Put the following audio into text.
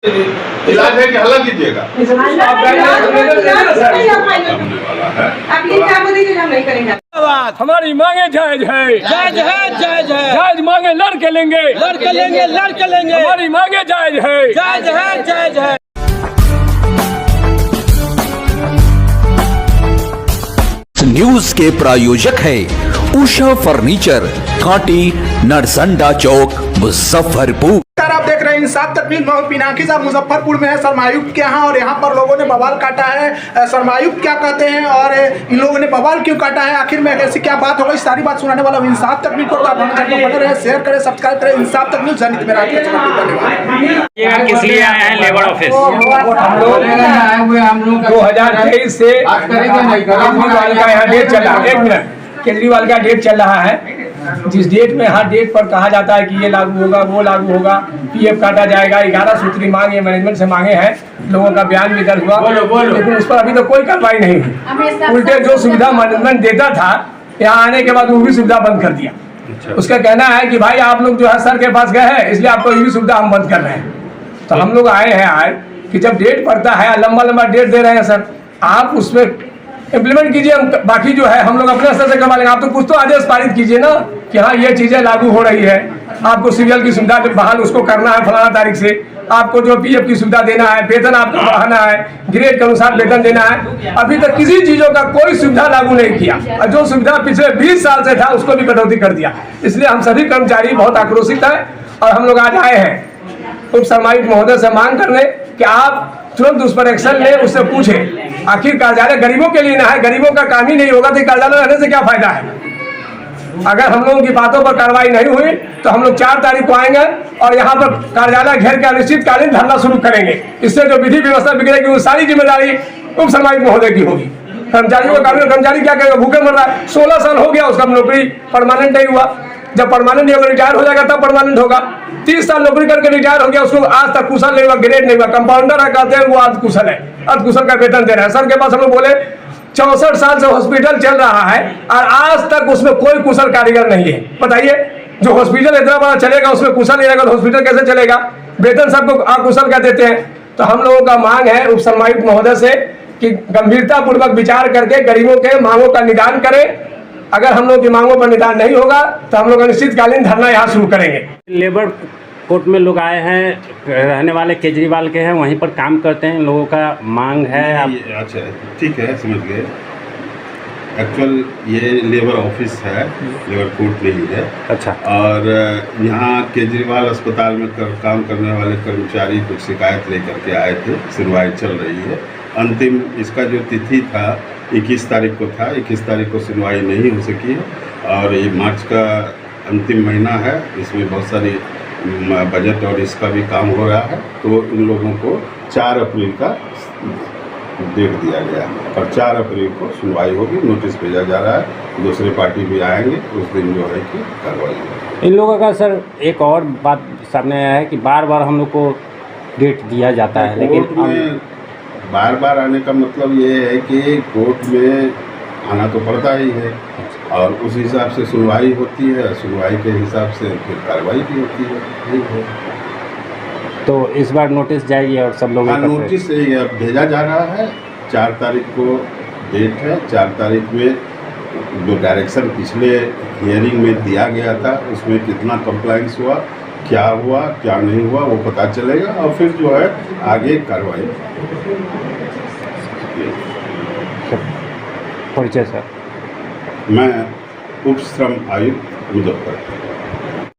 इलाज है कि हल्ला कीजिएगा। हमारी मांगे जायज है, जायज है, जायज है, जायज मांगे लड़के लेंगे, लड़के लेंगे, लड़के लेंगे, हमारी मांगे जायज है, जायज है, जायज है। न्यूज के प्रायोजक है उषा फर्नीचर, कांटी, नरसंडा चौक, मुजफ्फरपुर। आप देख रहे हैं इंसाफ तकमील मोहम्मद पिनाकी साहब मुजफ्फरपुर में है सरमायुक्त के यहाँ, और यहाँ पर लोगों ने बवाल काटा है। सरमायुक्त क्या कहते हैं और इन लोगों ने बवाल क्यों काटा है, आखिर में ऐसी क्या बात हो गई, सारी बात सुनाने वाला इंसाफ तकमील को। तो आप हमारे चैनल बने रहे, शेयर करें, सब्सक्राइब करें। इंसाफ तकमील जनित में राखिए। किस लिए आए हैं लेबर ऑफिस? 2023 से केजरीवाल का यहाँ डेट चल रहा है। 1 मिनट, केजरीवाल का डेट चल रहा है, जिस डेट में हर डेट पर कहा जाता है कि ये लागू होगा, वो लागू होगा, पीएफ काटा जाएगा। 11 सूत्री मांग ये मैनेजमेंट से मांगे हैं, लोगों का बयान भी दर्ज हुआ, लेकिन उस पर अभी तो कोई कार्रवाई नहीं हुई। उल्टे जो सुविधा मैनेजमेंट देता था, यहाँ आने के बाद वो भी सुविधा बंद कर दिया। उसका कहना है कि भाई आप लोग जो है सर के पास गए हैं, इसलिए आपको ये भी सुविधा हम बंद कर रहे हैं। तो हम लोग आए हैं आज कि जब डेट पड़ता है, लंबा लंबा डेट दे रहे हैं सर, आप उसमें इम्प्लीमेंट कीजिए। हम बाकी जो है हम लोग अपने स्तर से करवा लेंगे। आप तो कुछ तो आदेश पारित कीजिए ना कि हाँ ये चीजें लागू हो रही है, आपको सीरियल की सुविधा बहाल उसको करना है फलाना तारीख से, आपको जो पीएफ की सुविधा देना है, वेतन आपका बढ़ाना है, ग्रेड के अनुसार वेतन देना है। अभी तक किसी चीजों का कोई सुविधा लागू नहीं किया, और जो सुविधा पिछले 20 साल से था उसको भी कटौती कर दिया। इसलिए हम सभी कर्मचारी बहुत आक्रोशित है, और हम लोग आज आए हैं उप सरमायुक्त महोदय से मांग करने कि आप तुरंत उस पर एक्शन ले, उससे पूछे आखिर कार्यालय गरीबों के लिए ना है, गरीबों का काम ही नहीं होगा तो कार्यालय रहने से क्या फायदा है। अगर हम लोगों की बातों पर कार्रवाई नहीं हुई तो हम लोग 4 तारीख को आएंगे और यहाँ पर कार्यालय घेर के अनिश्चितकालीन धरना शुरू करेंगे। इससे जो विधि व्यवस्था बिगड़ेगी वो सारी जिम्मेदारी उप सरमायुक्त महोदय की होगी। कर्मचारियों का कर्मचारी क्या करेगा, भूखे मर रहा है। 16 साल हो गया उसका नौकरी परमानेंट नहीं हुआ, जब परमानेंट नहीं होगा रिटायर हो जाएगा तब परमानेंट होगा। 30 साल नौकरी करके रिटायर हो गया, उसको आज तक कुशल नहीं हुआ, ग्रेड नहीं हुआ। कंपाउंडर है कहते हैं वो अर्ध कुशल है, अर्ध कुशल का वेतन दे रहा है। सर के पास हम लोग बोले 64 साल से हॉस्पिटल चल रहा है और आज तक उसमें कोई कुशल कारीगर नहीं है। बताइए, जो हॉस्पिटल इतना बड़ा चलेगा उसमें कुशल नहीं रहेगा तो हॉस्पिटल कैसे चलेगा। वेतन सबको अकुशल का देते हैं। तो हम लोगों का मांग है उप सरमायुक्त महोदय से कि गंभीरता पूर्वक विचार करके गरीबों के मांगों का निदान करें। अगर हम लोग की मांगों पर निदान नहीं होगा तो हम लोग अनिश्चितकालीन धरना यहाँ शुरू करेंगे। लेबर कोर्ट में लोग आए हैं, रहने वाले केजरीवाल के हैं, वहीं पर काम करते हैं, लोगों का मांग है। अच्छा ठीक है, समझ गए। एक्चुअल ये लेबर ऑफिस है, लेबर कोर्ट नहीं है। अच्छा। और यहाँ केजरीवाल अस्पताल में काम करने वाले कर्मचारी कुछ शिकायत लेकर के आए थे, सुनवाई चल रही है। अंतिम इसका जो तिथि था 21 तारीख को था, 21 तारीख को सुनवाई नहीं हो सकी है और ये मार्च का अंतिम महीना है। इसमें बहुत सारी बजट और इसका भी काम हो रहा है। तो इन लोगों को 4 अप्रैल का डेट दिया गया और 4 अप्रैल को सुनवाई होगी। नोटिस भेजा जा रहा है, दूसरे पार्टी भी आएंगे, उस दिन जो है कि कार्रवाई होगी। इन लोगों का सर एक और बात सामने आया है कि बार बार हम लोग को डेट दिया जाता है, लेकिन बार बार आने का मतलब ये है कि कोर्ट में आना तो पड़ता ही है और उस हिसाब से सुनवाई होती है, सुनवाई के हिसाब से फिर कार्रवाई भी होती है। तो इस बार नोटिस जाएगी और सब लोग नोटिस अब भेजा जा रहा है। 4 तारीख को डेट है। 4 तारीख में जो डायरेक्शन पिछले हियरिंग में दिया गया था उसमें कितना कंप्लाइंस हुआ, क्या हुआ क्या नहीं हुआ वो पता चलेगा और फिर जो है आगे कार्रवाई। परिचय सर, मैं उप श्रम आयुक्त मुजफ्फरपुर।